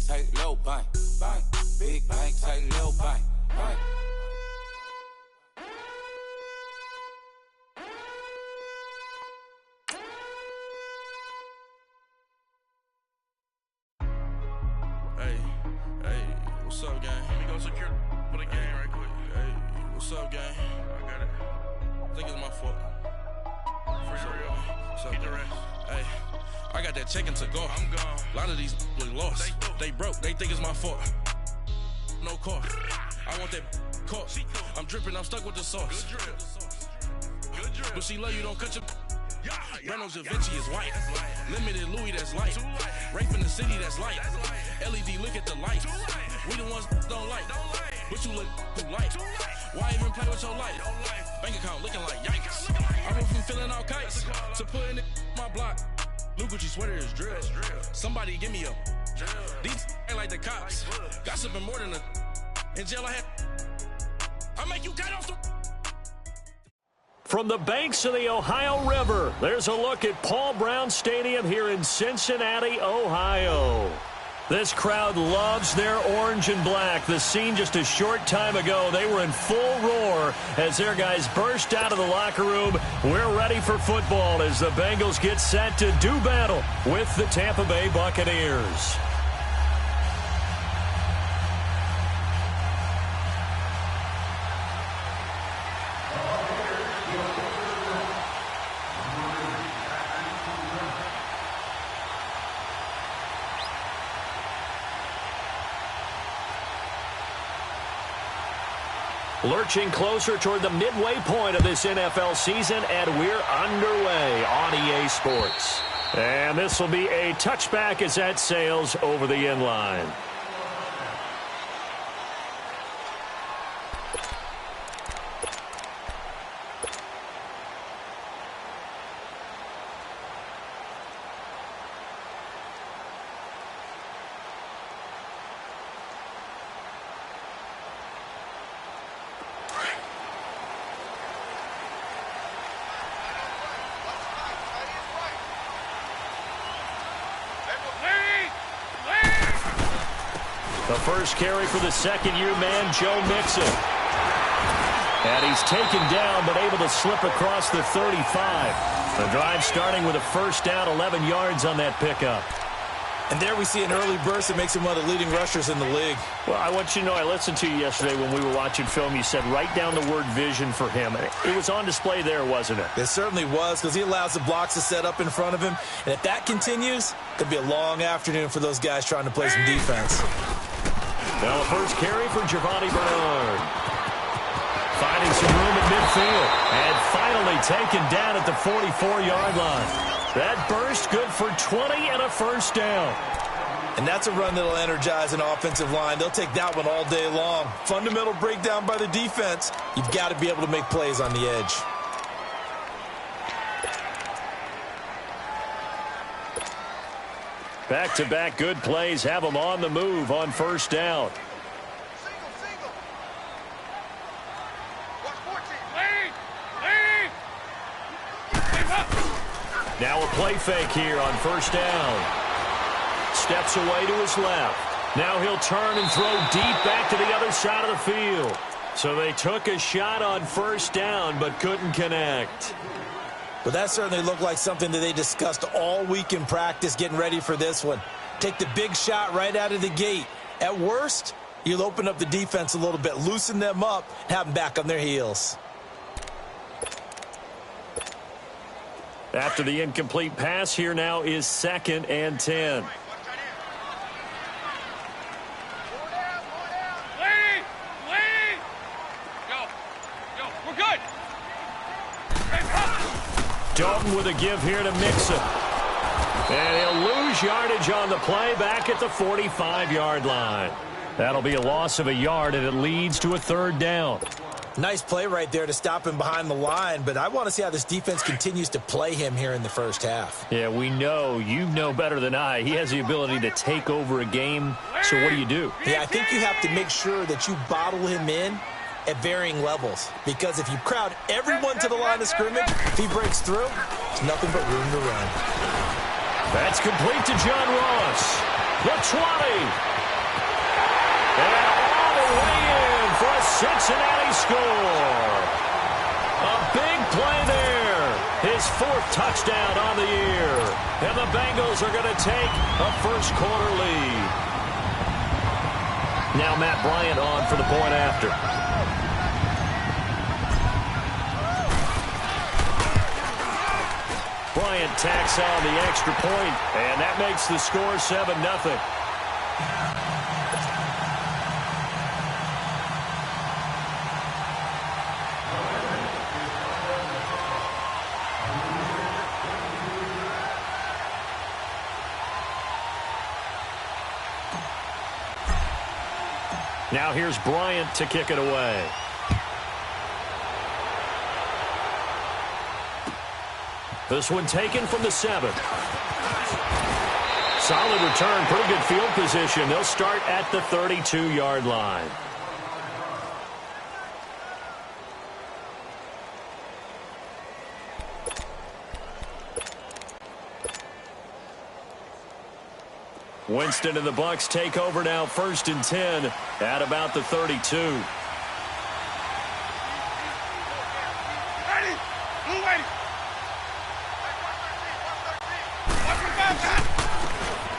take little bank, bank. Big bank, take little bank, bank. What's up, gang? Let me go secure for the game right quick. Hey, what's up, gang? I got it. I think it's my fault. For real. What's up, get the rest. Hey, I got that chicken to go. I'm gone. A lot of these look lost. They broke. They think it's my fault. No car. I want that caught. I'm dripping. I'm stuck with the sauce. Good drip. Good drip. But she love you. Don't cut your. Reynolds Da Vinci is white. Limited Louis, that's light. Rape in the city, that's light. LED, look at the lights. We the ones don't like. But you look too light. Why even play with your life? Bank account looking like yikes. I went from filling out kites to putting it my block. Blue Gucci sweater is drill. Somebody give me a. These ain't like the cops. Gossiping more than a. In jail I had. I make you cut off the. From the banks of the Ohio River, there's a look at Paul Brown Stadium here in Cincinnati, Ohio. This crowd loves their orange and black. The scene just a short time ago, they were in full roar as their guys burst out of the locker room. We're ready for football as the Bengals get set to do battle with the Tampa Bay Buccaneers. Lurching closer toward the midway point of this NFL season, and we're underway on EA Sports. And this will be a touchback as that sails over the end line. The first carry for the second-year man, Joe Mixon. And he's taken down, but able to slip across the 35. The drive starting with a first down, 11 yards on that pickup. And there we see an early burst that makes him one of the leading rushers in the league. Well, I want you to know, I listened to you yesterday when we were watching film. You said write down the word vision for him. It was on display there, wasn't it? It certainly was, because he allows the blocks to set up in front of him. And if that continues, it'll be a long afternoon for those guys trying to play some defense. Now the first carry for Giovanni Bernard. Finding some room at midfield. And finally taken down at the 44-yard line. That burst good for 20 and a first down. And that's a run that'll energize an offensive line. They'll take that one all day long. Fundamental breakdown by the defense. You've got to be able to make plays on the edge. Back-to-back good plays have them on the move on first down. Now a play fake here on first down. Steps away to his left. Now he'll turn and throw deep back to the other side of the field. So they took a shot on first down but couldn't connect. But that certainly looked like something that they discussed all week in practice getting ready for this one. Take the big shot right out of the gate. At worst, you'll open up the defense a little bit, loosen them up, and have them back on their heels. After the incomplete pass, here now is 2nd and 10. Dalton with a give here to Mixon. And he'll lose yardage on the play back at the 45-yard line. That'll be a loss of a yard, and it leads to a third down. Nice play right there to stop him behind the line, but I want to see how this defense continues to play him here in the first half. Yeah, we know. You know better than I. He has the ability to take over a game, so what do? Yeah, I think you have to make sure that you bottle him in at varying levels, because if you crowd everyone to the line of scrimmage, if he breaks through, there's nothing but room to run. That's complete to John Ross. The 20. And all the way in for a Cincinnati score. A big play there. His 4th touchdown on the year. And the Bengals are going to take a first quarter lead. Now Matt Bryant on for the point after. Bryant tacks on the extra point, and that makes the score 7-0. Now here's Bryant to kick it away. This one taken from the 7. Solid return, pretty good field position. They'll start at the 32-yard line. Winston and the Bucs take over now, 1st and 10 at about the 32.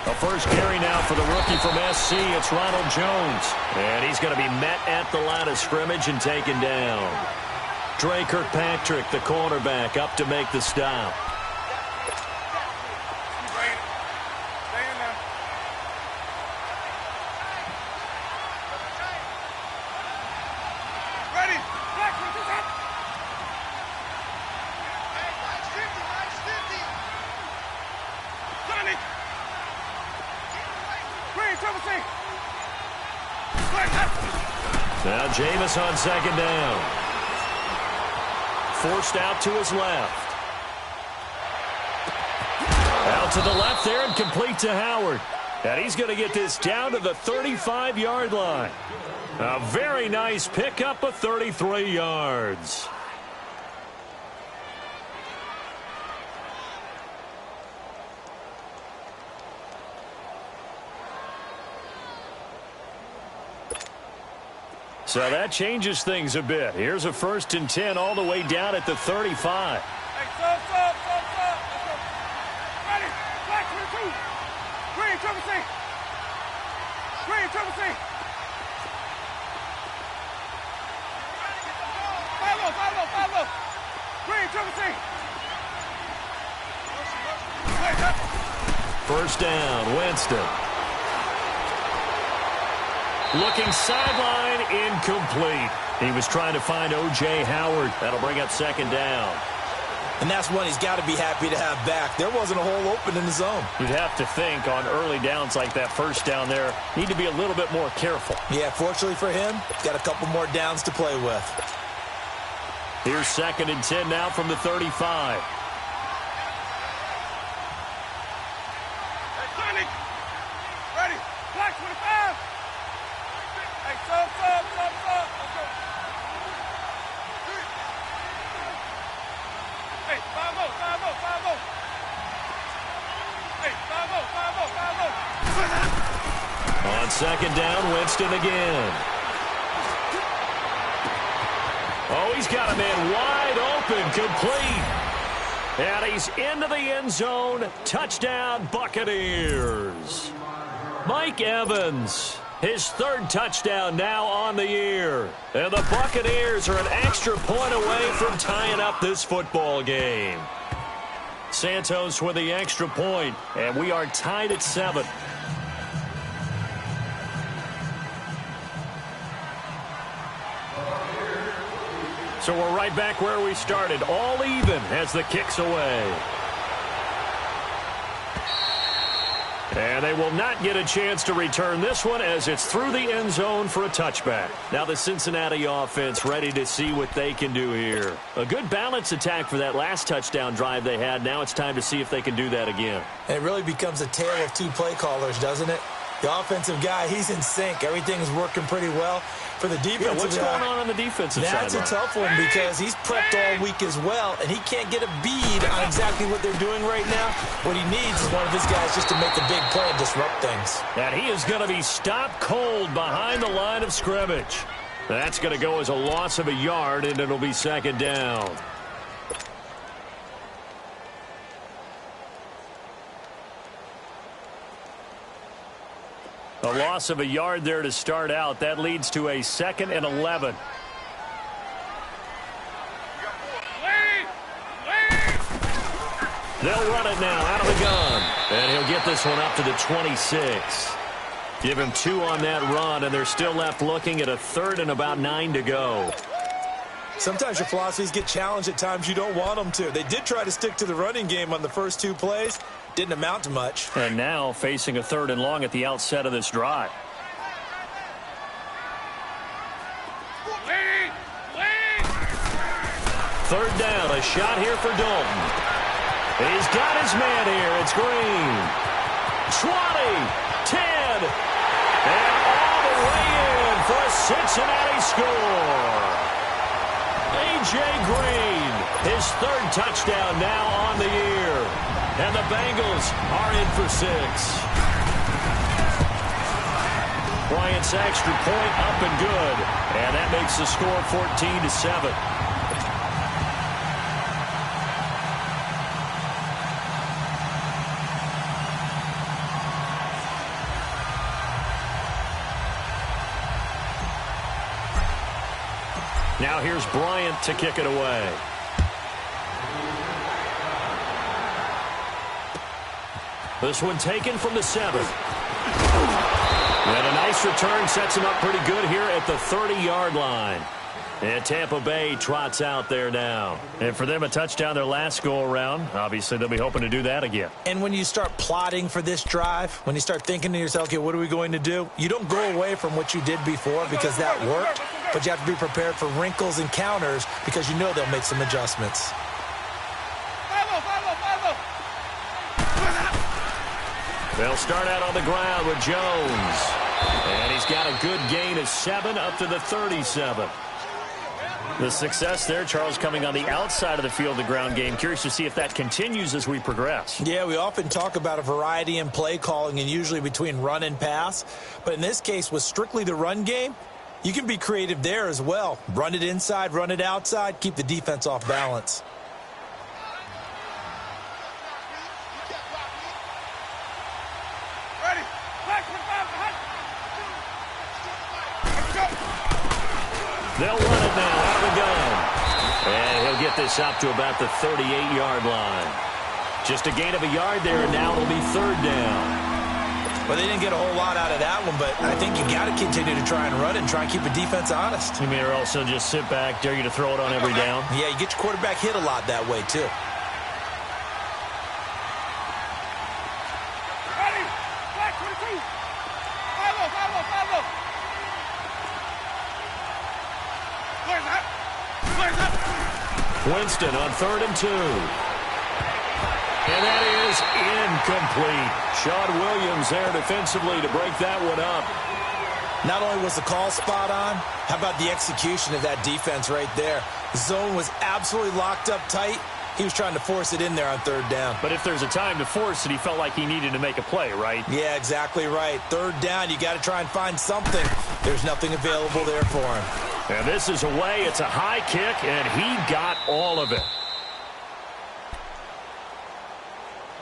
A first carry now for the rookie from SC. It's Ronald Jones. And he's going to be met at the line of scrimmage and taken down. Dre Kirkpatrick, the cornerback, up to make the stop. Now Jameis on 2nd down. Forced out to his left. Out to the left there and complete to Howard. And he's going to get this down to the 35-yard line. A very nice pickup of 33 yards. So that changes things a bit. Here's a 1st and 10 all the way down at the 35. Hey, stop. Ready, black 22. Green, triple C. Green, triple C. 5-0. Green, triple C. First down, Winston. Looking sideline, incomplete. He was trying to find O.J. Howard. That'll bring up 2nd down. And that's one he's got to be happy to have back. There wasn't a hole open in the zone. You'd have to think on early downs like that first down there, need to be a little bit more careful. Yeah, fortunately for him, got a couple more downs to play with. Here's 2nd and 10 now from the 35. Ready, black 25. Hey, stop. Hey, 5-0. Hey, 5-0. On 2nd down, Winston again. Oh, he's got a man wide open, complete. And he's into the end zone. Touchdown, Buccaneers. Mike Evans, his 3rd touchdown now on the year. And the Buccaneers are an extra point away from tying up this football game. Santos with the extra point, and we are tied at 7. So we're right back where we started, all even as the kick's away. And they will not get a chance to return this one as it's through the end zone for a touchback. Now the Cincinnati offense ready to see what they can do here. A good balance attack for that last touchdown drive they had. Now it's time to see if they can do that again. It really becomes a tale of 2 play callers, doesn't it? The offensive guy, he's in sync. Everything's working pretty well. For the defensive what's guy, going on the defensive side? that's a tough one because he's prepped all week as well, and he can't get a bead on exactly what they're doing right now. What he needs is one of his guys just to make a big play and disrupt things. And he is going to be stopped cold behind the line of scrimmage. That's going to go as a loss of a yard, and it'll be second down. A loss of a yard there to start out. That leads to a 2nd and 11. They'll run it now out of the gun. And he'll get this one up to the 26. Give him 2 on that run, and they're still left looking at a 3rd and about 9 to go. Sometimes your philosophies get challenged at times you don't want them to. They did try to stick to the running game on the first 2 plays. Didn't amount to much. And now facing a 3rd and long at the outset of this drive. Third down, a shot here for Dalton. He's got his man here. It's Green. 20, 10, and all the way in for a Cincinnati score. A.J. Green, his 3rd touchdown now on the year. And the Bengals are in for 6. Bryant's extra point up and good. And that makes the score 14-7. Now here's Bryant to kick it away. This one taken from the 7. And a nice return sets him up pretty good here at the 30-yard line. And Tampa Bay trots out there now. And for them, a touchdown their last go-around. Obviously, they'll be hoping to do that again. And when you start plotting for this drive, when you start thinking to yourself, okay, what are we going to do? You don't go away from what you did before because that worked. But you have to be prepared for wrinkles and counters because you know they'll make some adjustments. They'll start out on the ground with Jones. And he's got a good gain of 7 up to the 37. The success there, Charles, coming on the outside of the field, the ground game. Curious to see if that continues as we progress. Yeah, we often talk about a variety in play calling and usually between run and pass. But in this case, with strictly the run game, you can be creative there as well. Run it inside, run it outside, keep the defense off balance. They'll run it now out of the gun. And he'll get this up to about the 38-yard line. Just a gain of a yard there, and now it'll be 3rd down. Well, they didn't get a whole lot out of that one, but I think you got to continue to try and run and try and keep the defense honest. You mean or also just sit back, dare you to throw it on every down? Yeah, you get your quarterback hit a lot that way, too. Winston on 3rd and 2. And that is incomplete. Sean Williams there defensively to break that one up. Not only was the call spot on, how about the execution of that defense right there? The zone was absolutely locked up tight. He was trying to force it in there on 3rd down. But if there's a time to force it, he felt like he needed to make a play, right? Yeah, exactly right. 3rd down, you got to try and find something. There's nothing available there for him. And this is away. It's a high kick, and he got all of it.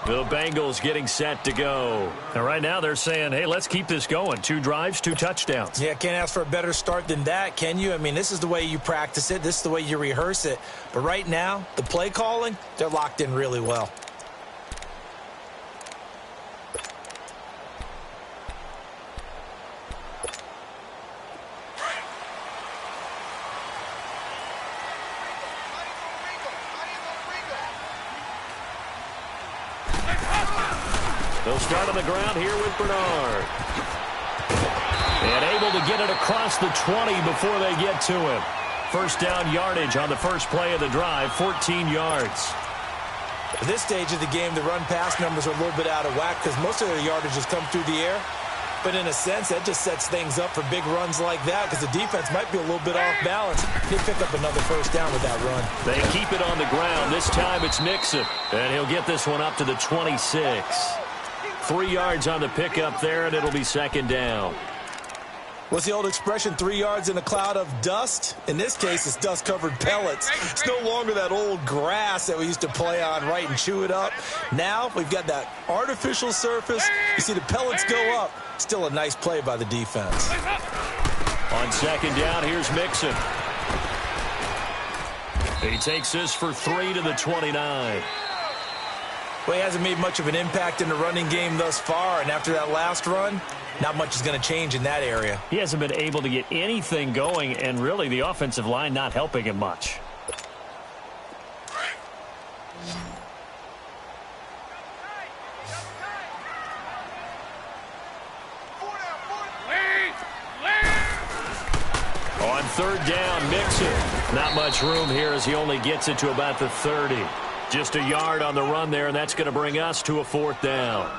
The Bengals getting set to go. And right now they're saying, hey, let's keep this going. 2 drives, 2 touchdowns. Yeah, can't ask for a better start than that, can you? I mean, this is the way you practice it. This is the way you rehearse it. But right now, the play calling, they're locked in really well. They'll start on the ground here with Bernard. And able to get it across the 20 before they get to him. First down yardage on the first play of the drive, 14 yards. At this stage of the game, the run-pass numbers are a little bit out of whack because most of their yardage has come through the air. But in a sense, that just sets things up for big runs like that because the defense might be a little bit off balance. They pick up another first down with that run. They keep it on the ground. This time it's Mixon. And he'll get this one up to the 26. 3 yards on the pickup there, and it'll be second down. What's the old expression, 3 yards in a cloud of dust? In this case, it's dust-covered pellets. It's no longer that old grass that we used to play on, right, and chew it up. Now we've got that artificial surface. You see the pellets go up. Still a nice play by the defense. On second down, here's Mixon. He takes this for 3 to the 29. Well, he hasn't made much of an impact in the running game thus far, and after that last run, not much is going to change in that area. He hasn't been able to get anything going, and really the offensive line not helping him much. On third down, Mixon. Not much room here as he only gets it to about the 30. Just a yard on the run there, and that's going to bring us to a fourth down.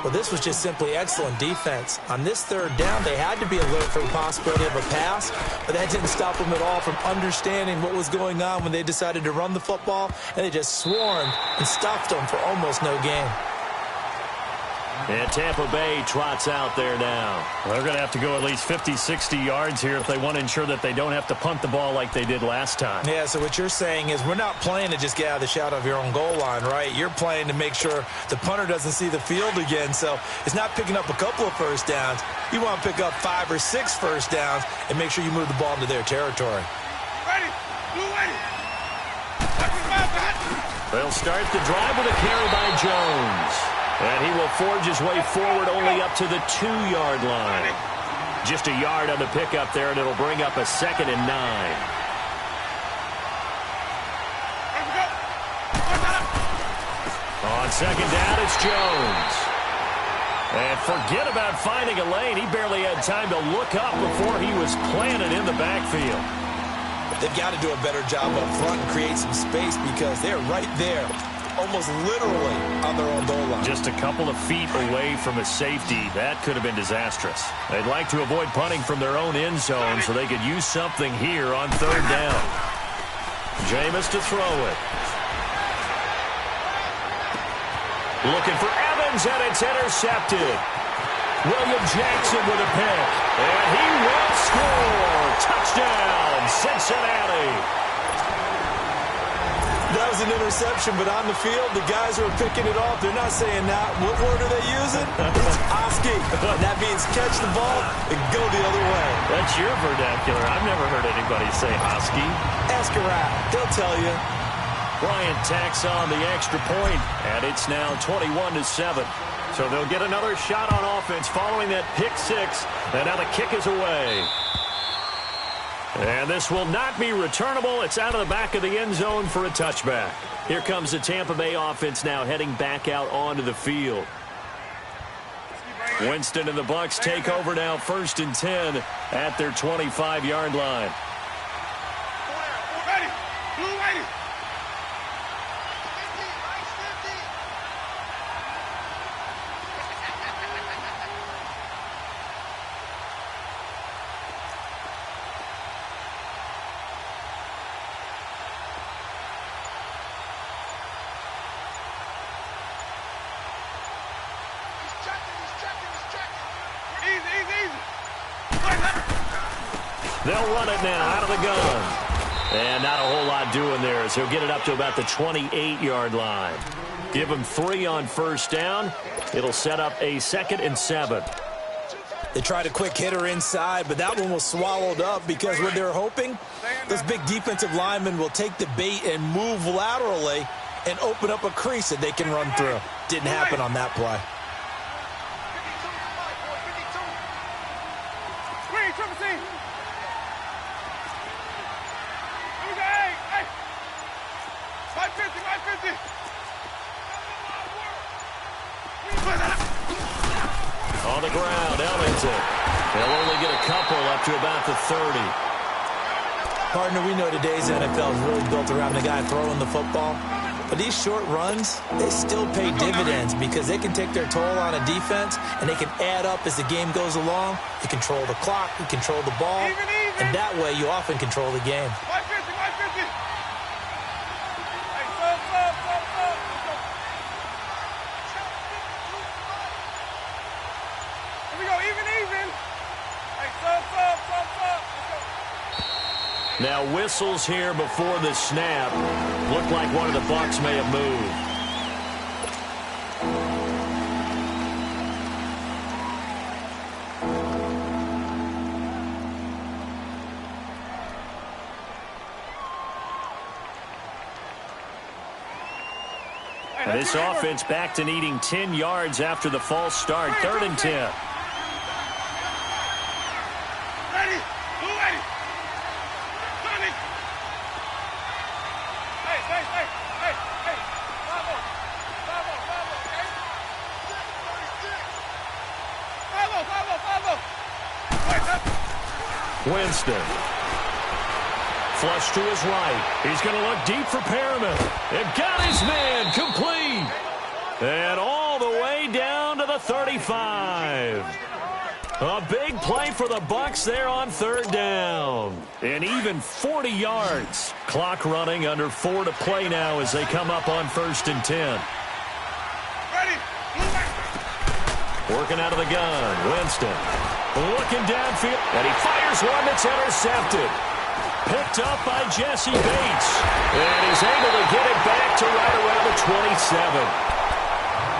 Well, this was just simply excellent defense. On this third down, they had to be alert for the possibility of a pass, but that didn't stop them at all from understanding what was going on when they decided to run the football, and they just swarmed and stuffed them for almost no gain. And Tampa Bay trots out there now. They're going to have to go at least 50, 60 yards here if they want to ensure that they don't have to punt the ball like they did last time. Yeah, so what you're saying is we're not playing to just get out of the shadow of your own goal line, right? You're playing to make sure the punter doesn't see the field again. So it's not picking up a couple of first downs. You want to pick up 5 or 6 first downs and make sure you move the ball into their territory. They'll start the drive with a carry by Jones. And he will forge his way forward only up to the 2-yard line. Just a yard on the pickup there, and it'll bring up a 2nd and 9. On second down, it's Jones. And forget about finding a lane. He barely had time to look up before he was planted in the backfield. They've got to do a better job up front and create some space because they're right there, almost literally on their own goal line. Just a couple of feet away from a safety. That could have been disastrous. They'd like to avoid punting from their own end zone so they could use something here on third down. Jameis to throw it. Looking for Evans, and it's intercepted. William Jackson with a pick. And he will score. Touchdown, Cincinnati. That was an interception, but on the field, the guys who are picking it off, they're not saying that. What word are they using? It's Oski. That means catch the ball and go the other way. That's your vernacular. I've never heard anybody say Oski. Ask a rat. They'll tell you. Bryant tacks on the extra point, and it's now 21-7. So they'll get another shot on offense following that pick six, and now the kick is away. And this will not be returnable. It's out of the back of the end zone for a touchback. Here comes the Tampa Bay offense now heading back out onto the field. Winston and the Bucs take over now, 1st and 10 at their 25-yard line. They'll run it now out of the gun. And not a whole lot doing there as he'll get it up to about the 28-yard line. Give him 3 on first down. It'll set up a 2nd and 7. They tried a quick hitter inside, but that one was swallowed up because what they're hoping, those big defensive linemen will take the bait and move laterally and open up a crease that they can run through. Didn't happen on that play. On the ground, Ellington. They'll only get a couple up to about the 30. Partner, we know today's NFL is really built around the guy throwing the football. But these short runs, they still pay dividends because they can take their toll on a defense, and they can add up as the game goes along. You control the clock, you control the ball, and that way you often control the game. Now whistles here before the snap. Looked like one of the Bucs may have moved. And this offense back to needing 10 yards after the false start. 3rd and 10. Winston. Flush to his right. He's going to look deep for Perriman. And got his man complete. And all the way down to the 35. A big play for the Bucs there on 3rd down. And even 40 yards. Clock running, under 4 to play now as they come up on 1st and 10. Working out of the gun. Winston. Looking downfield, and he fires one that's intercepted. Picked up by Jesse Bates. And he's able to get it back to right around the 27.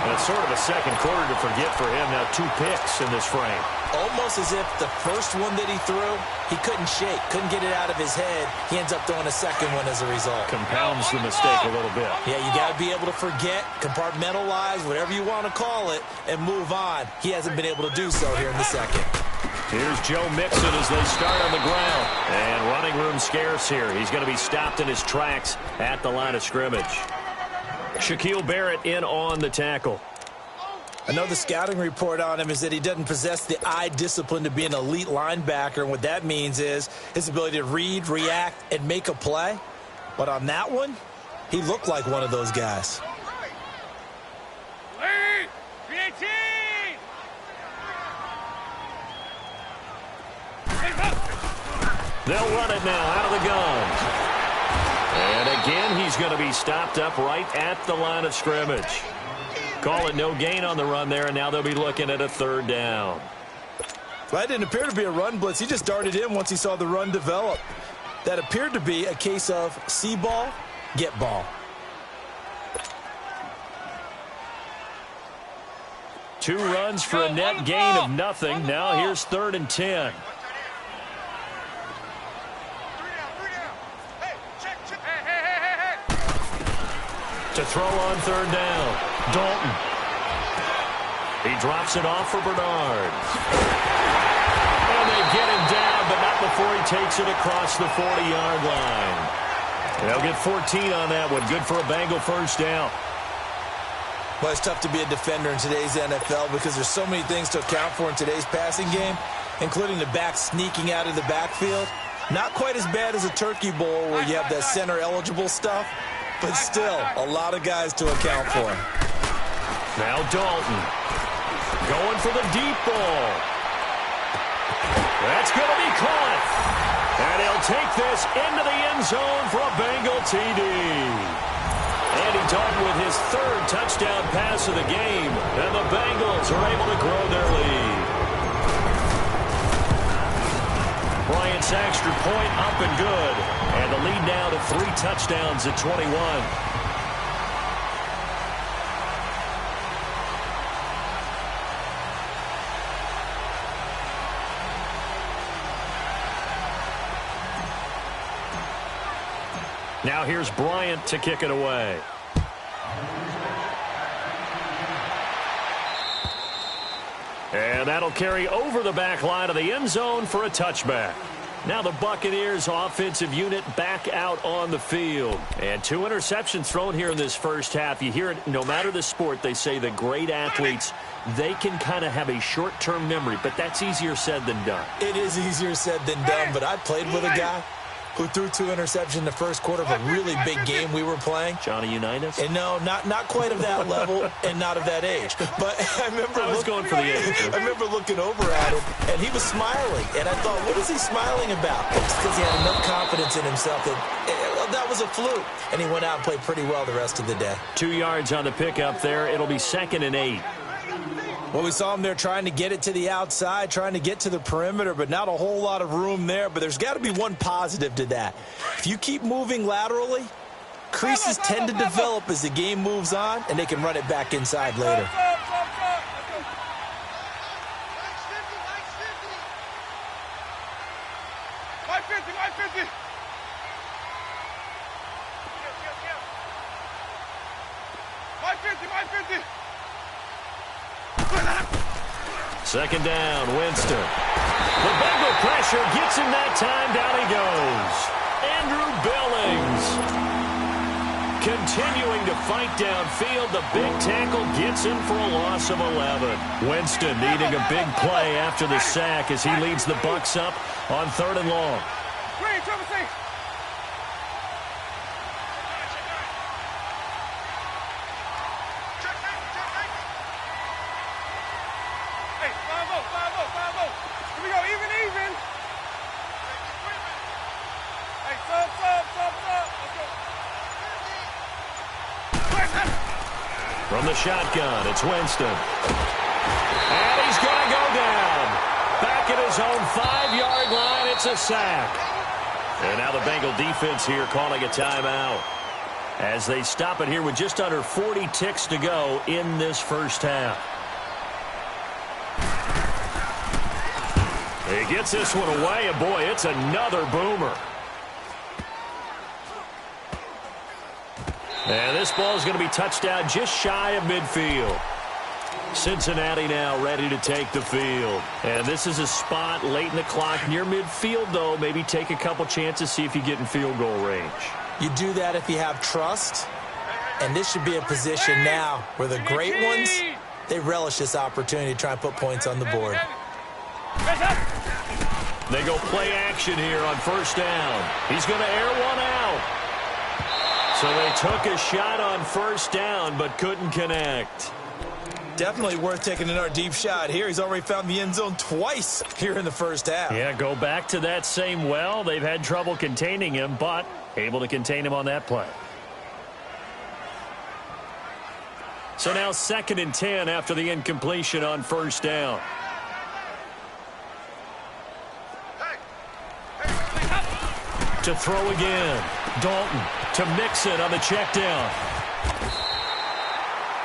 That's sort of a second quarter to forget for him. Now 2 picks in this frame. Almost as if the first one that he threw, he couldn't shake, couldn't get it out of his head. He ends up throwing a second one as a result. Compounds the mistake a little bit. Yeah, you got to be able to forget, compartmentalize, whatever you want to call it, and move on. He hasn't been able to do so here in the second. Here's Joe Mixon as they start on the ground. And running room scarce here. He's going to be stopped in his tracks at the line of scrimmage. Shaquille Barrett in on the tackle. I know the scouting report on him is that he doesn't possess the eye discipline to be an elite linebacker. And what that means is his ability to read, react, and make a play. But on that one, he looked like one of those guys. They'll run it now out of the gun. And again, he's going to be stopped up right at the line of scrimmage. Call it no gain on the run there, and now they'll be looking at a 3rd down. Well, that didn't appear to be a run blitz. He just darted in once he saw the run develop. That appeared to be a case of see ball, get ball. Two runs for a net gain of nothing. Now here's 3rd and 10. To throw on 3rd down. Dalton. He drops it off for Bernard. And they get him down, but not before he takes it across the 40-yard line. They'll get 14 on that one. Good for a Bengal 1st down. Well, it's tough to be a defender in today's NFL because there's so many things to account for in today's passing game, including the back sneaking out of the backfield. Not quite as bad as a turkey bowl where you have that center-eligible stuff, but still a lot of guys to account for. Now Dalton going for the deep ball. That's going to be caught. And he'll take this into the end zone for a Bengal TD. Andy Dalton with his 3rd touchdown pass of the game. And the Bengals are able to grow their lead. Bryant's extra point up and good. And the lead now to 3 touchdowns at 21. Now here's Bryant to kick it away. And that'll carry over the back line of the end zone for a touchback. Now the Buccaneers offensive unit back out on the field. And 2 interceptions thrown here in this first half. You hear it, no matter the sport, they say the great athletes, they can kind of have a short-term memory, but that's easier said than done. It is easier said than done, but I played with a guy who threw 2 interceptions in the first quarter of a really big game we were playing. Johnny Unitas? And no, not quite of that level and not of that age. But I remember going for the age. I remember looking over at him, and he was smiling. And I thought, what is he smiling about? It's because he had enough confidence in himself that was a fluke. And he went out and played pretty well the rest of the day. 2 yards on the pickup there. It'll be 2nd and 8. Well, we saw him there trying to get it to the outside, trying to get to the perimeter, but not a whole lot of room there. But there's got to be one positive to that. If you keep moving laterally, creases tend to develop as the game moves on, and they can run it back inside later. Second down, Winston. The Bengal pressure gets him that time. Down he goes. Andrew Billings continuing to fight downfield. The big tackle gets him for a loss of 11. Winston needing a big play after the sack as he leads the Bucs up on 3rd and long. From the shotgun, it's Winston. And he's going to go down. Back at his own 5-yard line, it's a sack. And now the Bengal defense here calling a timeout as they stop it here with just under 40 ticks to go in this first half. He gets this one away, and boy, it's another boomer. And this ball is going to be touched down just shy of midfield. Cincinnati now ready to take the field. And this is a spot late in the clock near midfield, though. Maybe take a couple chances, see if you get in field goal range. You do that if you have trust. And this should be a position now where the great ones, they relish this opportunity to try and put points on the board. They go play action here on 1st down. He's going to air one out. So they took a shot on 1st down, but couldn't connect. Definitely worth taking another deep shot here. He's already found the end zone twice here in the first half. Yeah, go back to that same well. They've had trouble containing him, but able to contain him on that play. So now 2nd and 10 after the incompletion on 1st down. To throw again. Dalton to Mixon on the check down.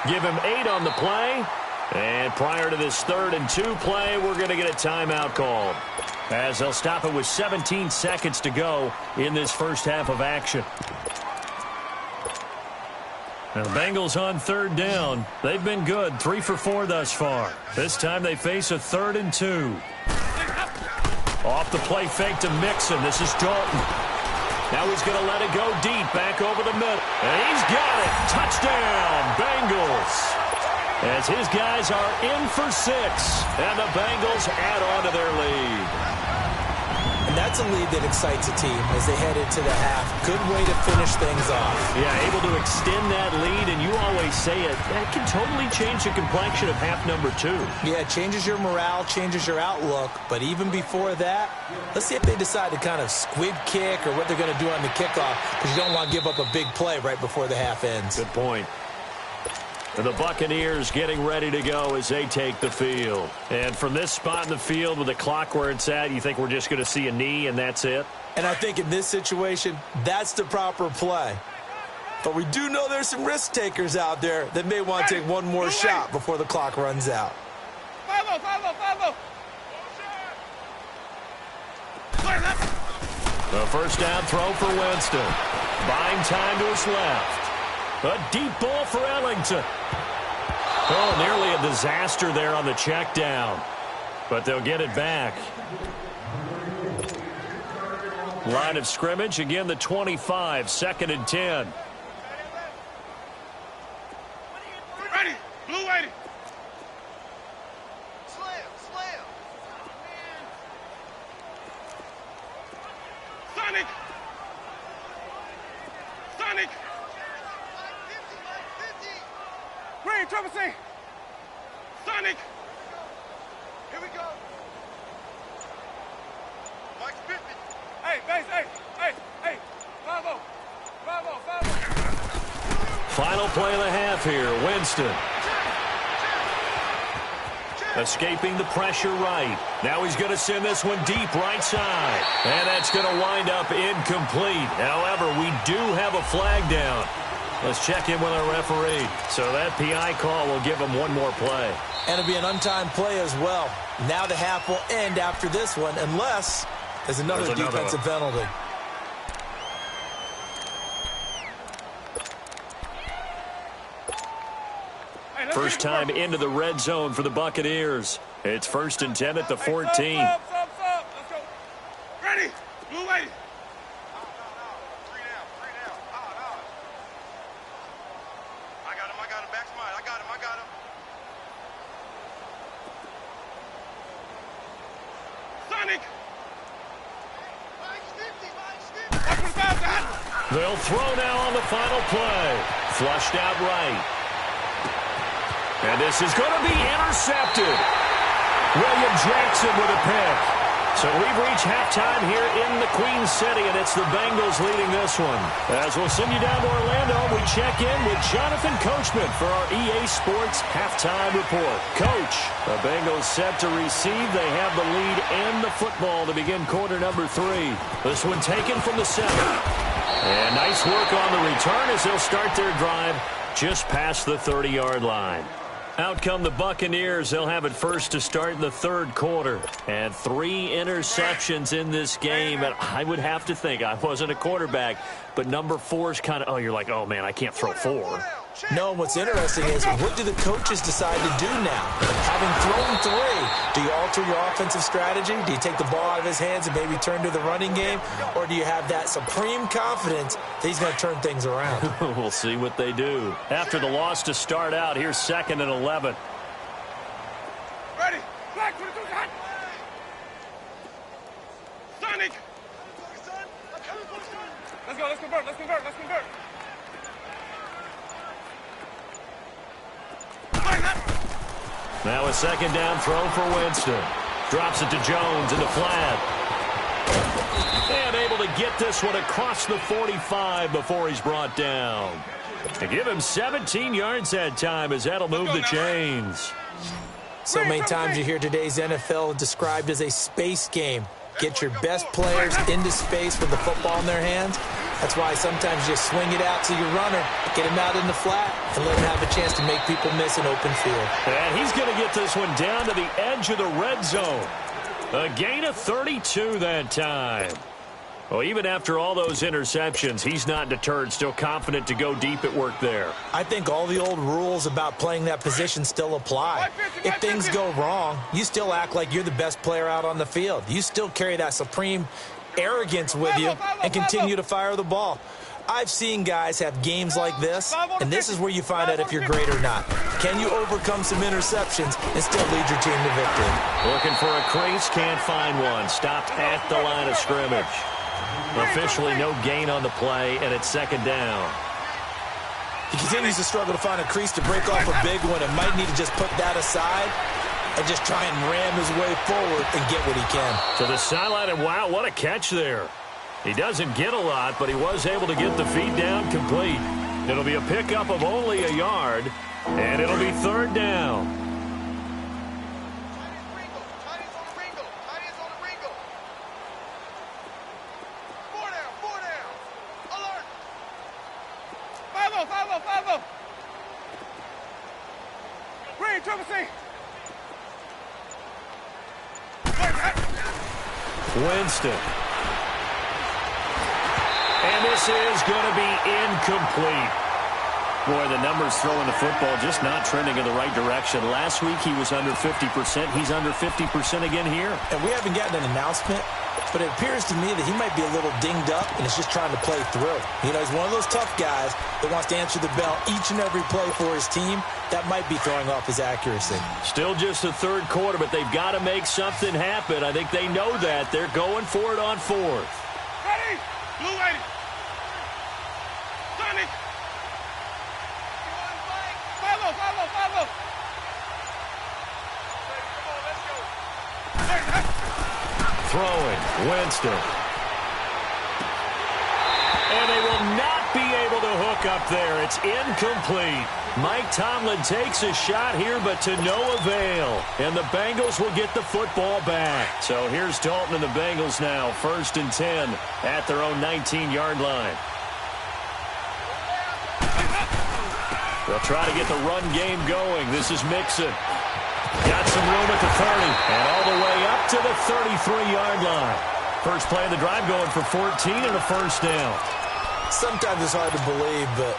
Give him 8 on the play. And prior to this 3rd and 2 play, we're going to get a timeout called, as they'll stop it with 17 seconds to go in this first half of action. Now the Bengals on 3rd down. They've been good, 3 for 4 thus far. This time they face a 3rd and 2. Off the play fake to Mixon. This is Dalton. Now he's going to let it go deep, back over the middle. And he's got it. Touchdown, Bengals. As his guys are in for 6. And the Bengals add on to their lead. And that's a lead that excites a team as they head into the half. Good way to finish things off. Yeah, able to extend that lead, and you always say it, that can totally change the complexion of half number 2. Yeah, it changes your morale, changes your outlook. But even before that, let's see if they decide to kind of squib kick or what they're going to do on the kickoff, because you don't want to give up a big play right before the half ends. Good point. And the Buccaneers getting ready to go as they take the field. And from this spot in the field with the clock where it's at, you think we're just going to see a knee and that's it? And I think in this situation, that's the proper play. But we do know there's some risk takers out there that may want to take one more shot before the clock runs out. The first down throw for Winston. Buying time to his left. A deep ball for Ellington. Oh, nearly a disaster there on the check down. But they'll get it back. Line of scrimmage, again the 25, 2nd and 10. Ready, blue ready. Sonic. Sonic! Here we go. Mike's 50. Hey, base, hey. 5-0. 5-0. Final play of the half here. Winston. Escaping the pressure right. Now he's going to send this one deep right side. And that's going to wind up incomplete. However, we do have a flag down. Let's check in with our referee. So that PI call will give him one more play. And it'll be an untimed play as well. Now the half will end after this one unless there's another defensive penalty. First time into the red zone for the Buccaneers. It's 1st and 10 at the 14. Let's go. Ready? Blue way. Three down. I got him. Back smile. I got him. Sonic. They'll throw now on the final play. Flushed out right. And this is going to be intercepted. William Jackson with a pick. So we've reached halftime here in the Queen City, and it's the Bengals leading this one. As we'll send you down to Orlando, we check in with Jonathan Coachman for our EA Sports Halftime Report. Coach, the Bengals set to receive. They have the lead and the football to begin quarter number 3. This one taken from the 7. And nice work on the return as they'll start their drive just past the 30-yard line. Out come the Buccaneers. They'll have it first to start in the 3rd quarter. And 3 interceptions in this game. And I would have to think, I wasn't a quarterback, but number 4 is kind of, you're like, oh, man, I can't throw 4. No, what's interesting is what do the coaches decide to do now? Having thrown 3, do you alter your offensive strategy? Do you take the ball out of his hands and maybe turn to the running game? Or do you have that supreme confidence that he's going to turn things around? We'll see what they do. After the loss to start out, here's 2nd and 11. Ready? Black 22 hot. Sonic. Let's go. Let's convert. Now a 2nd down throw for Winston. Drops it to Jones in the flat. And able to get this one across the 45 before he's brought down. To give him 17 yards that time as that'll move the chains. So many times you hear today's NFL described as a space game. Get your best players into space with the football in their hands. That's why sometimes you just swing it out to your runner, get him out in the flat, and let him have a chance to make people miss an open field. And he's going to get this one down to the edge of the red zone. A gain of 32 that time. Well, even after all those interceptions, he's not deterred, still confident to go deep at work there. I think all the old rules about playing that position still apply. If things go wrong, you still act like you're the best player out on the field. You still carry that supreme arrogance with you and continue to fire the ball. I've seen guys have games like this, and this is where you find out if you're great or not. Can you overcome some interceptions and still lead your team to victory? Looking for a crease, can't find one. Stopped at the line of scrimmage. Officially no gain on the play, and it's 2nd down. He continues to struggle to find a crease to break off a big one and might need to just put that aside and just try and ram his way forward and get what he can. To the sideline, and wow, what a catch there. He doesn't get a lot, but he was able to get the feet down complete. It'll be a pickup of only a yard, and it'll be 3rd down. Winston. And this is going to be incomplete. Boy, the numbers throwing the football just not trending in the right direction. Last week he was under 50%. He's under 50% again here. And we haven't gotten an announcement, but it appears to me that he might be a little dinged up and is just trying to play through. You know, he's one of those tough guys that wants to answer the bell each and every play for his team. That might be throwing off his accuracy. Still just the 3rd quarter, but they've got to make something happen. I think they know that. They're going for it on 4th. Ready? Blue lady. Sonic. 5-0. throwing. Winston. And they will not be able to hook up there. It's incomplete. Mike Tomlin takes a shot here, but to no avail. And the Bengals will get the football back. So here's Dalton and the Bengals now, 1st and 10 at their own 19-yard line. They'll try to get the run game going. This is Mixon. Got some room at the 30 and all the way up to the 33-yard line. First play of the drive going for 14 and a first down. Sometimes it's hard to believe, but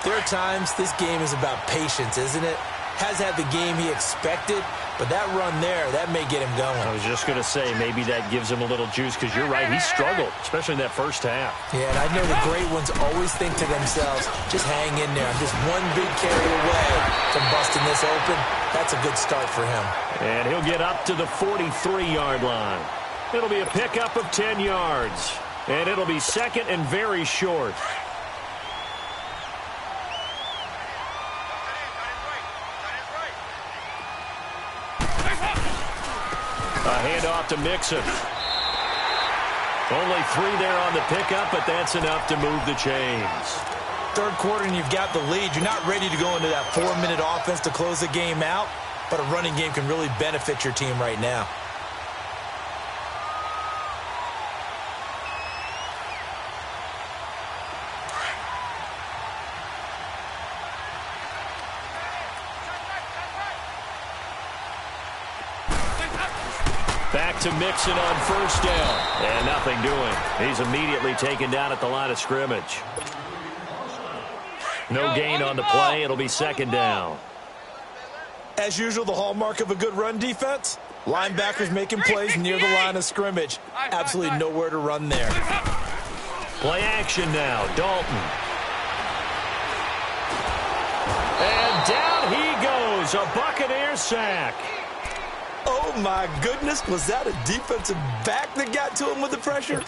there are times this game is about patience, isn't it? Has had the game he expected, but that run there, that may get him going. I was just going to say, maybe that gives him a little juice, because you're right, he struggled, especially in that first half. Yeah, and I know the great ones always think to themselves, just hang in there. I'm just one big carry away from busting this open. That's a good start for him. And he'll get up to the 43-yard line. It'll be a pickup of 10 yards. And it'll be second and very short. A handoff to Mixon. Only 3 there on the pickup, but that's enough to move the chains. Third quarter and you've got the lead. You're not ready to go into that 4-minute offense to close the game out, but a running game can really benefit your team right now. Back to Mixon on first down. And nothing doing. He's immediately taken down at the line of scrimmage. No gain on the play. It'll be second down. As usual, the hallmark of a good run defense, linebackers making plays near the line of scrimmage. Absolutely nowhere to run there. Play action now. Dalton. And down he goes. A Buccaneer sack. Oh, my goodness. Was that a defensive back that got to him with the pressure?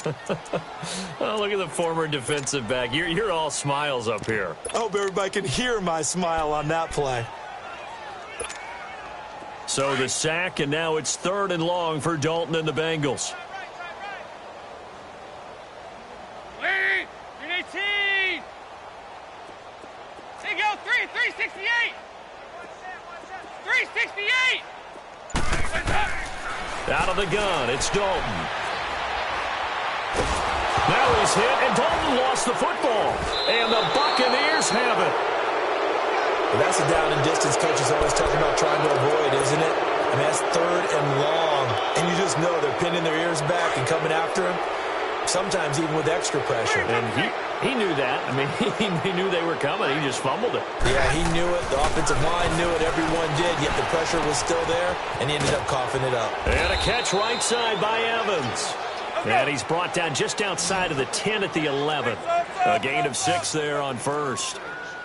Oh, look at the former defensive back. You're all smiles up here. I hope everybody can hear my smile on that play. So the sack, and now it's 3rd and long for Dalton and the Bengals. Lead! 318! There you go, 368! 368! Out of the gun, it's Dalton. Now he's hit, and Dalton lost the football. And the Buccaneers have it. Well, that's a down and distance coach is always talking about trying to avoid, isn't it? I mean, that's 3rd and long. And you just know they're pinning their ears back and coming after him, sometimes even with extra pressure. And he knew that. I mean, he knew they were coming. He just fumbled it. Yeah, he knew it. The offensive line knew it. Everyone did, yet the pressure was still there, and he ended up coughing it up. And a catch right side by Evans. And he's brought down just outside of the 10 at the 11. A gain of 6 there on first.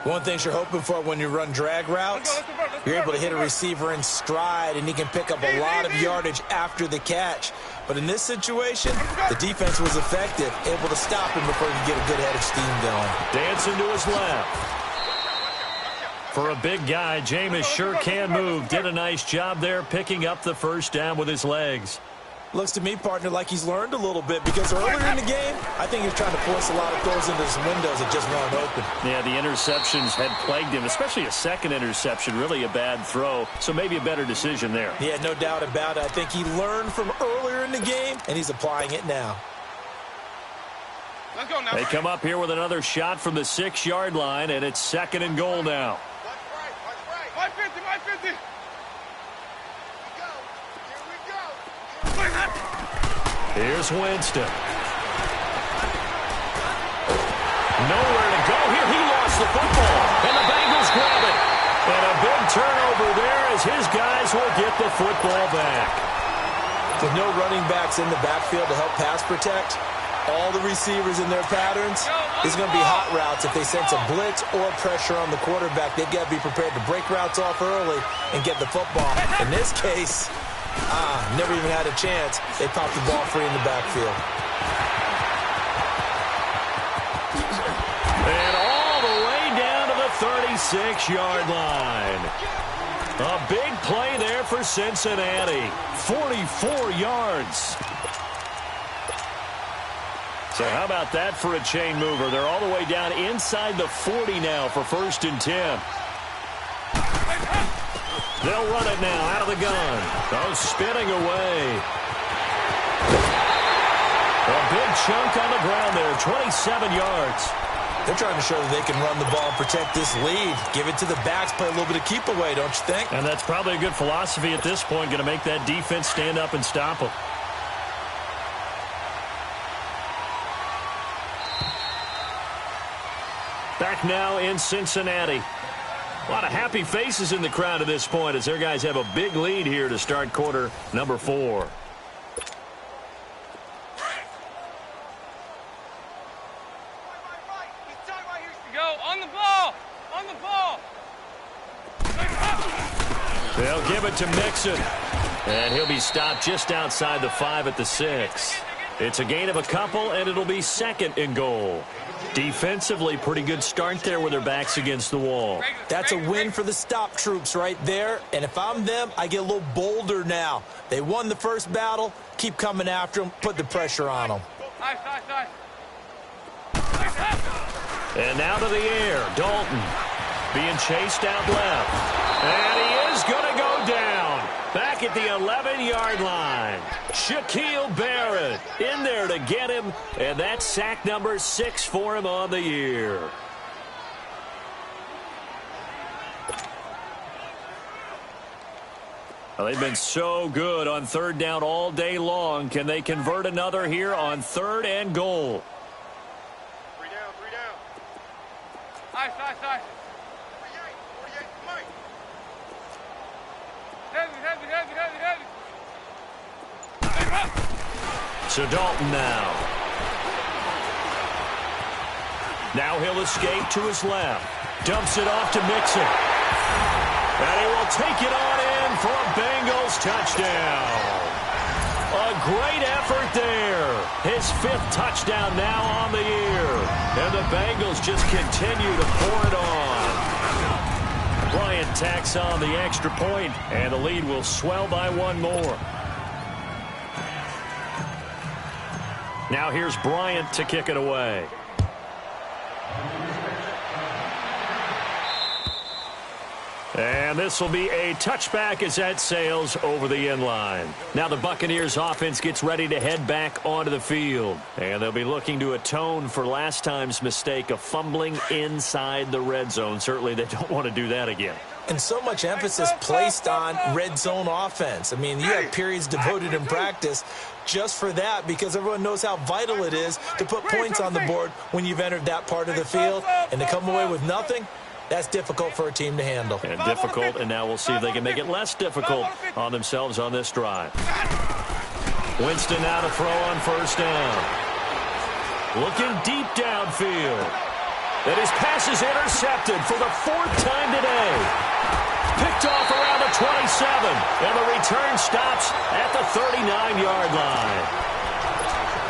One thing you're hoping for when you run drag routes, you're able to hit a receiver in stride, and he can pick up a lot of yardage after the catch. But in this situation, the defense was effective, able to stop him before he could get a good head of steam going. Dancing to his left. For a big guy, Jameis sure can move. Did a nice job there picking up the first down with his legs. Looks to me, partner, like he's learned a little bit, because earlier in the game, I think he was trying to force a lot of throws into his windows that just weren't open. Yeah, the interceptions had plagued him, especially a second interception, really a bad throw, so maybe a better decision there. Yeah, no doubt about it. I think he learned from earlier in the game, and he's applying it now. Let's go now. They come up here with another shot from the 6-yard line, and it's 2nd and goal now. My 50, my 50. Here's Winston. Nowhere to go here. He lost the football, and the Bengals grab it. And a big turnover there as his guys will get the football back. With no running backs in the backfield to help pass protect, all the receivers in their patterns, it's going to be hot routes. If they sense a blitz or pressure on the quarterback, they've got to be prepared to break routes off early and get the football. In this case, never even had a chance. They popped the ball free in the backfield. And all the way down to the 36-yard line. A big play there for Cincinnati. 44 yards. So how about that for a chain mover? They're all the way down inside the 40 now for 1st and 10. They'll run it now out of the gun. Oh, spinning away. A big chunk on the ground there, 27 yards. They're trying to show that they can run the ball and protect this lead. Give it to the backs, play a little bit of keep away, don't you think? And that's probably a good philosophy at this point, going to make that defense stand up and stop them. Back now in Cincinnati. A lot of happy faces in the crowd at this point as their guys have a big lead here to start quarter number 4. They'll give it to Mixon. And he'll be stopped just outside the 5 at the 6. It's a gain of a couple, and it'll be 2nd and goal. Defensively, pretty good start there with their backs against the wall. That's a win for the stop troops right there. And if I'm them, I get a little bolder now. They won the first battle. Keep coming after them. Put the pressure on them. And now to the air. Dalton being chased out left. And he is going to go down. Back at the 11-yard line. Shaquille Barrett in there to get him. And that's sack number 6 for him on the year. Well, they've been so good on 3rd down all day long. Can they convert another here on 3rd and goal? 3 down, 3 down. Nice. 48, come on. Heavy. So Dalton now. Now he'll escape to his left. Dumps it off to Mixon. And he will take it on in for a Bengals touchdown. A great effort there. His 5th touchdown now on the year. And the Bengals just continue to pour it on. Bryant tacks on the extra point, and the lead will swell by 1 more. Now here's Bryant to kick it away. And this will be a touchback as that sails over the end line. Now the Buccaneers offense gets ready to head back onto the field. And they'll be looking to atone for last time's mistake of fumbling inside the red zone. Certainly they don't want to do that again. And so much emphasis placed on red zone offense. I mean, you have periods devoted in practice just for that because everyone knows how vital it is to put points on the board when you've entered that part of the field. And to come away with nothing, that's difficult for a team to handle. And difficult, and now we'll see if they can make it less difficult on themselves on this drive. Winston now to throw on 1st down. Looking deep downfield. And his pass is intercepted for the 4th time today. Picked off around the 27, and the return stops at the 39-yard line.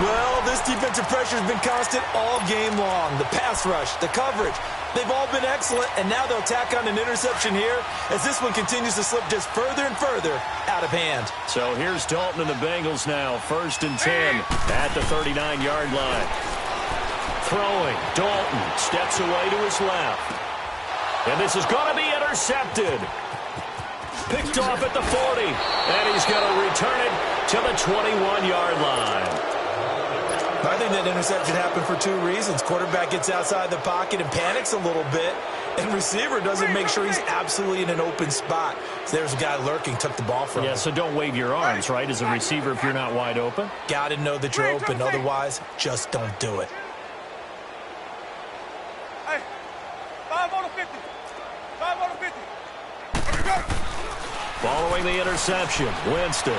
Well, this defensive pressure has been constant all game long. The pass rush, the coverage, they've all been excellent, and now they'll tack on an interception here as this one continues to slip just further and further out of hand. So here's Dalton and the Bengals now, 1st and 10 at the 39-yard line. Throwing, Dalton steps away to his left. And this is going to be intercepted. Picked off at the 40, and he's going to return it to the 21-yard line. I think that interception happened for 2 reasons. Quarterback gets outside the pocket and panics a little bit, and receiver doesn't make sure he's absolutely in an open spot. So there's a guy lurking, took the ball from him. Yeah, so don't wave your arms, right, as a receiver if you're not wide open. Got to know that you're open. Otherwise, just don't do it. Hey, 5 on the 50. 5 on the 50. Following the interception, Winston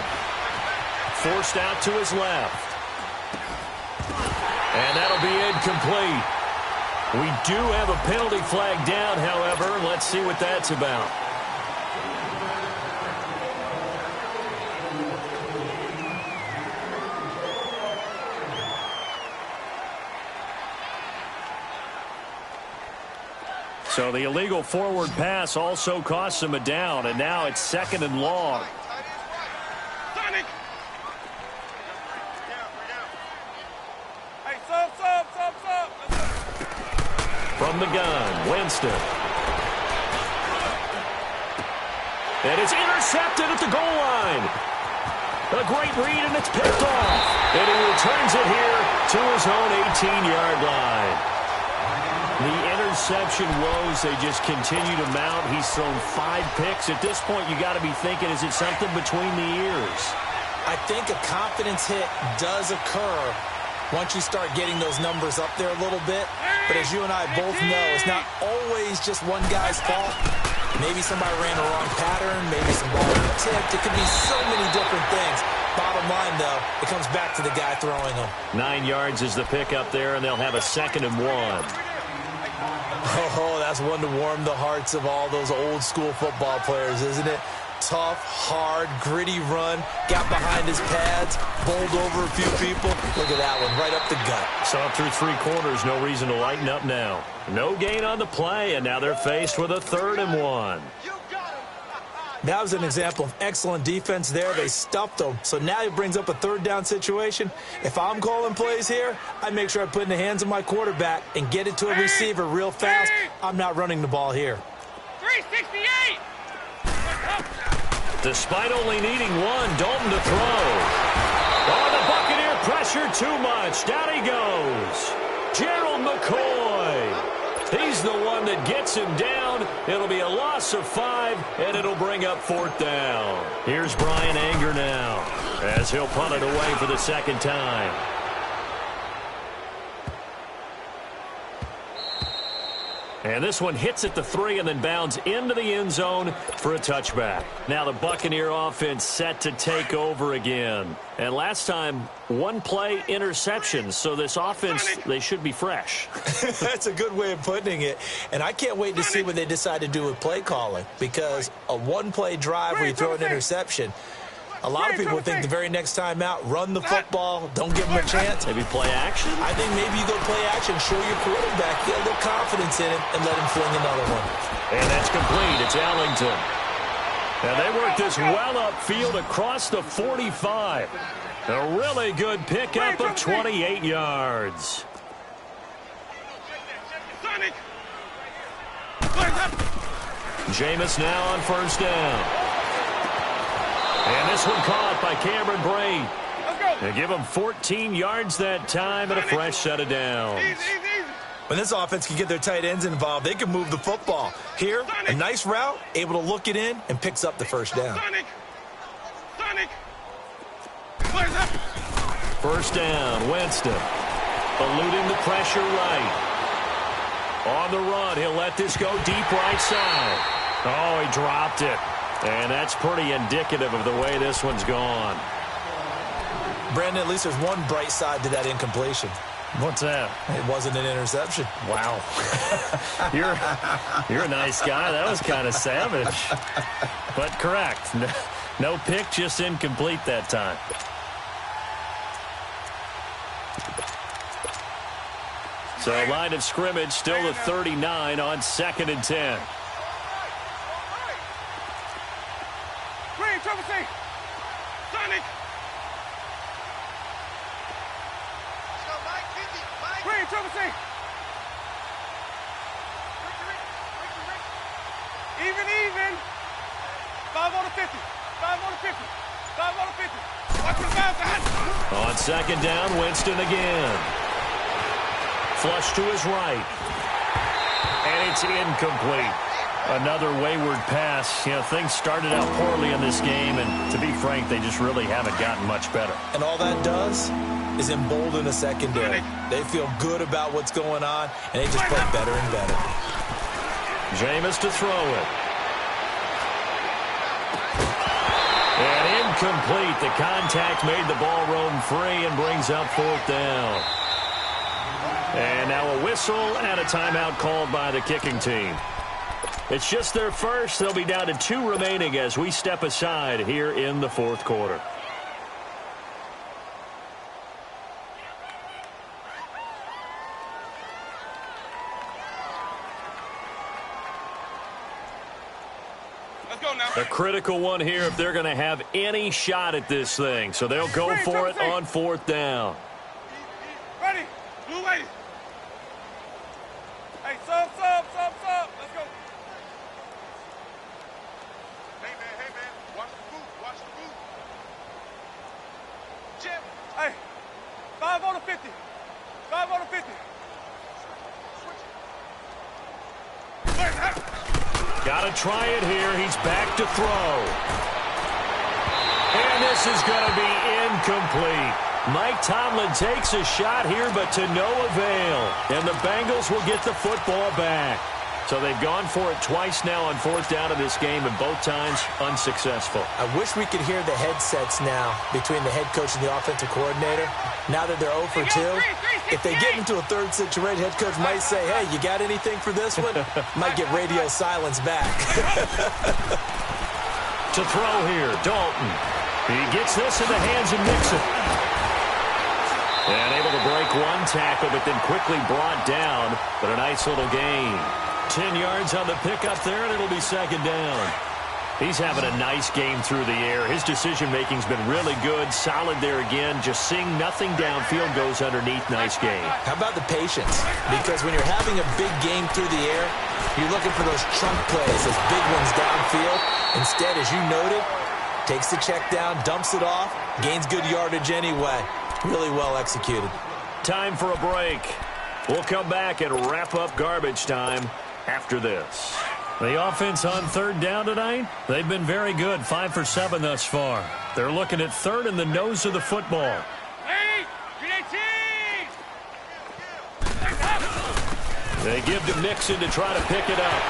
forced out to his left. And that'll be incomplete. We do have a penalty flag down, however. Let's see what that's about. So the illegal forward pass also costs him a down, and now it's 2nd and long. Hey, son. From the gun, Winston. And it's intercepted at the goal line. A great read, and it's picked off. And he returns it here to his own 18-yard line. The interception woes, they just continue to mount. He's thrown 5 picks. At this point, you got to be thinking, is it something between the ears? I think a confidence hit does occur once you start getting those numbers up there a little bit. But as you and I both know, it's not always just one guy's fault. Maybe somebody ran the wrong pattern. Maybe some ball was tipped. It could be so many different things. Bottom line, though, it comes back to the guy throwing them. 9 yards is the pick up there, and they'll have a 2nd and 1. Oh, that's one to warm the hearts of all those old-school football players, isn't it? Tough, hard, gritty run. Got behind his pads, bowled over a few people. Look at that one, right up the gut. Saw through 3 quarters, no reason to lighten up now. No gain on the play, and now they're faced with a 3rd and 1. That was an example of excellent defense there. They stuffed them. So now it brings up a 3rd down situation. If I'm calling plays here, I make sure I put it in the hands of my quarterback and get it to a receiver real fast. I'm not running the ball here. 368! Despite only needing 1, Dalton to throw. Oh, the Buccaneer pressure too much. Down he goes. Gerald McCoy. He's the one that gets him down. It'll be a loss of 5, and it'll bring up 4th down. Here's Brian Anger now, as he'll punt it away for the 2nd time. And this one hits at the 3 and then bounds into the end zone for a touchback. Now the Buccaneer offense set to take over again. And last time, 1 play interception. So this offense, they should be fresh. That's a good way of putting it. And I can't wait to see what they decide to do with play calling. Because a 1-play drive where you throw an interception, a lot of people think the very next time out, run the football, don't give them a chance. Maybe play action? I think maybe you go play action, show your quarterback, get a little confidence in him, and let him fling another one. And that's complete. It's Ellington. And they work this well upfield across the 45. A really good pickup of 28 yards. Jameis now on 1st down. And this one caught by Cameron Brate. They give him 14 yards that time and a fresh set of downs. When this offense can get their tight ends involved, they can move the football. Here, a nice route, able to look it in, and picks up the 1st down. 1st down, Winston. Eluding the pressure right. On the run, he'll let this go deep right side. Oh, he dropped it. And that's pretty indicative of the way this one's gone. Brandon, at least there's one bright side to that incompletion. What's that? It wasn't an interception. Wow. You're a nice guy. That was kind of savage. But correct. No pick, just incomplete that time. So line of scrimmage still the 39 on 2nd and 10. Green, Trevor C. Sonic. Green, Trevor C. Even. 5 on the 50. 5 on the 50. 5 on the 50. Watch the bounce. On 2nd down, Winston again. Flush to his right. And it's incomplete. Another wayward pass. You know, things started out poorly in this game, and to be frank, they just really haven't gotten much better. And all that does is embolden the secondary. They feel good about what's going on, and they just play better and better. Jameis to throw it. And incomplete. The contact made the ball roam free and brings up 4th down. And now a whistle and a timeout called by the kicking team. It's just their first. They'll be down to 2 remaining as we step aside here in the 4th quarter. Let's go now. A critical one here if they're going to have any shot at this thing. So they'll go for it on 4th down. Ready. Blue ladies. Hey, sir. Sub. Let's go. Hey, man. Watch the boot. Chip. Hey, 5 on the 50. 5 on the 50. Got to try it here. He's back to throw. And this is going to be incomplete. Mike Tomlin takes a shot here, but to no avail. And the Bengals will get the football back. So they've gone for it twice now on 4th down in this game, and both times unsuccessful. I wish we could hear the headsets now between the head coach and the offensive coordinator. Now that they're 0 for 2, if they get into a third situation, head coach might say, hey, you got anything for this one? Might get radio silence back. To throw here, Dalton. He gets this in the hands of Nixon. And able to break one tackle, but then quickly brought down. But a nice little gain. 10 yards on the pickup there, and it'll be 2nd down. He's having a nice game through the air. His decision-making's been really good. Solid there again. Just seeing nothing downfield goes underneath. Nice game. How about the patience? Because when you're having a big game through the air, you're looking for those trunk plays, those big ones downfield. Instead, as you noted, takes the check down, dumps it off, gains good yardage anyway. Really well executed. Time for a break. We'll come back and wrap up garbage time after this. The offense on 3rd down tonight, they've been very good, 5 for 7 thus far. They're looking at 3rd in the nose of the football. They give to Mixon to try to pick it up.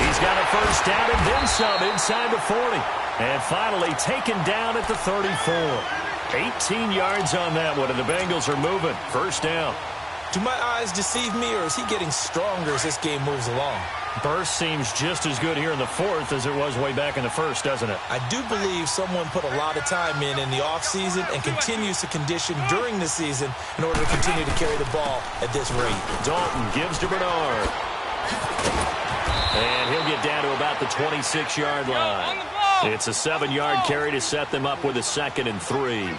He's got a 1st down and then some inside the 40. And finally taken down at the 34. 18 yards on that one, and the Bengals are moving. 1st down. Do my eyes deceive me, or is he getting stronger as this game moves along? Burst seems just as good here in the 4th as it was way back in the 1st, doesn't it? I do believe someone put a lot of time in the offseason and continues to condition during the season in order to continue to carry the ball at this rate. Dalton gives to Bernard. And he'll get down to about the 26-yard line. It's a 7-yard carry to set them up with a 2nd and 3.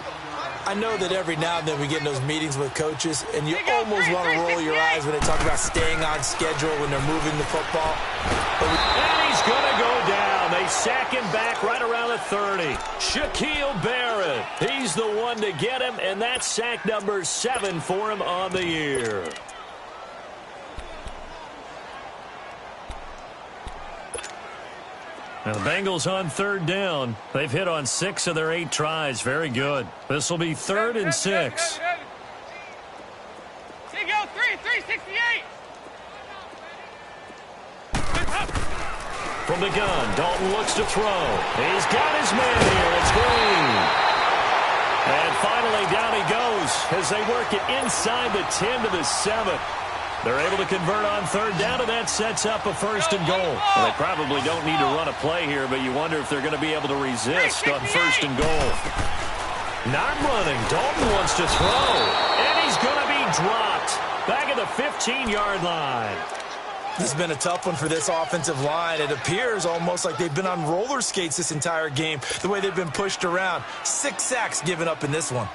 I know that every now and then we get in those meetings with coaches, and you almost want to roll your eyes when they talk about staying on schedule when they're moving the football. And he's going to go down. They sack him back right around the 30. Shaquille Barrett. He's the one to get him, and that's sack number 7 for him on the year. Now the Bengals on 3rd down. They've hit on 6 of their 8 tries. Very good. This will be 3rd and 6. Here you go, 368. From the gun, Dalton looks to throw. He's got his man here. It's Green. And finally down he goes as they work it inside the 10 to the 7. They're able to convert on 3rd down, and that sets up a 1st and goal. Well, they probably don't need to run a play here, but you wonder if they're going to be able to resist on 1st and goal. Not running. Dalton wants to throw, and he's going to be dropped back at the 15-yard line. This has been a tough one for this offensive line. It appears almost like they've been on roller skates this entire game, the way they've been pushed around. 6 sacks given up in this one.